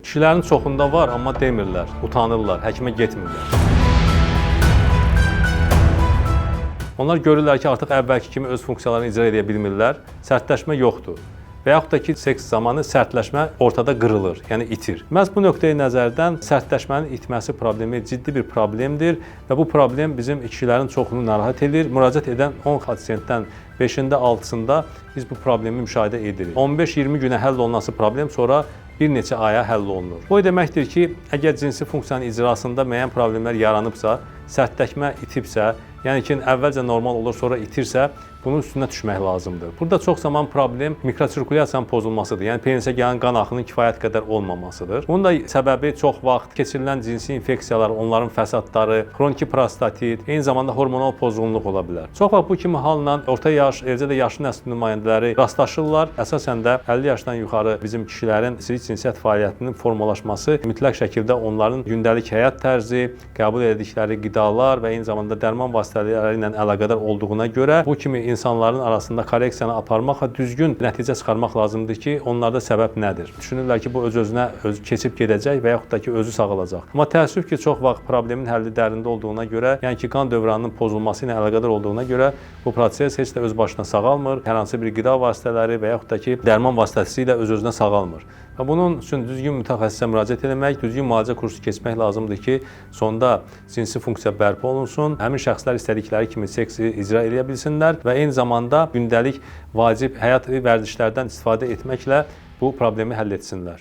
Kişilərin çoxunda var, amma demirlər, utanırlar, həkimə getmirlər. Onlar görürlər ki, artıq əvvəlki kimi öz funksiyalarını icra edə bilmirlər, sərtləşmə yoxdur. Və yaxud da ki, seks zamanı sərtləşmə ortada qırılır, yəni itir. Məhz bu nöqteyi nəzərdən sərtləşmənin itməsi problemi ciddi bir problemdir və bu problem bizim kişilərin çoxunu narahat edir. Müraciət edən 10 pasiyentdən 5-də 6-sında biz bu problemi müşahidə edirik. 15-20 günə həll olunması problem sonra bir neçə aya həll olunur. Bu deməkdir ki, əgər cinsi funksiyanın icrasında müəyyən problemlər yaranıbsa, sərtləşmə itibsə, yəni ki, əvvəlcə normal olur, sonra itirsə, bunun üstünə düşmək lazımdır. Burada çox zaman problem mikrosirkulyasiyanın pozulmasıdır. Yəni penisə gələn qan axının kifayət qədər olmamasıdır. Bunun da səbəbi çox vaxt keçirilən cinsi infeksiyalar, onların fəsadları, xroniki prostatit, eyni zamanda hormonal pozğunluq ola bilər. Çox vaxt bu kimi halla orta yaş, eləcə də yaşlı nəsil nümayəndələri rastlaşırlar. Əsasən də 50 yaşdan yuxarı bizim kişilərin silik cinsiyyət fəaliyyətinin formalaşması mütləq şəkildə onların gündəlik həyat tərzi, qəbul etdikləri qidalar və eyni zamanda dərman vasitələri ilə əlaqədar olduğuna görə bu kimi insanların arasında korreksiyanı aparmaq və düzgün nəticə çıxarmaq lazımdır ki, onlarda səbəb nədir? Düşünürlər ki, bu öz-özünə keçib gedəcək və yaxud da ki, özü sağalacaq. Amma təəssüf ki, çox vaxt problemin həlli dərində olduğuna görə, yəni ki, qan dövranının pozulması ilə əlaqədar olduğuna görə bu proses heç də öz başına sağalmır. Hər hansı bir qida vasitələri və yaxud da ki, dərman vasitəsilə öz-özünə sağalmır. Və bunun üçün düzgün mütəxəssisə müraciət etmək, düzgün müalicə kursu keçmək lazımdır ki, sonda cinsi funksiya bərpa olunsun, həmin şəxslər istədikləri kimi seksi icra edə bilsinlər və eyni zamanda gündəlik vacib həyat vərdişlərdən istifadə etməklə bu problemi həll etsinlər.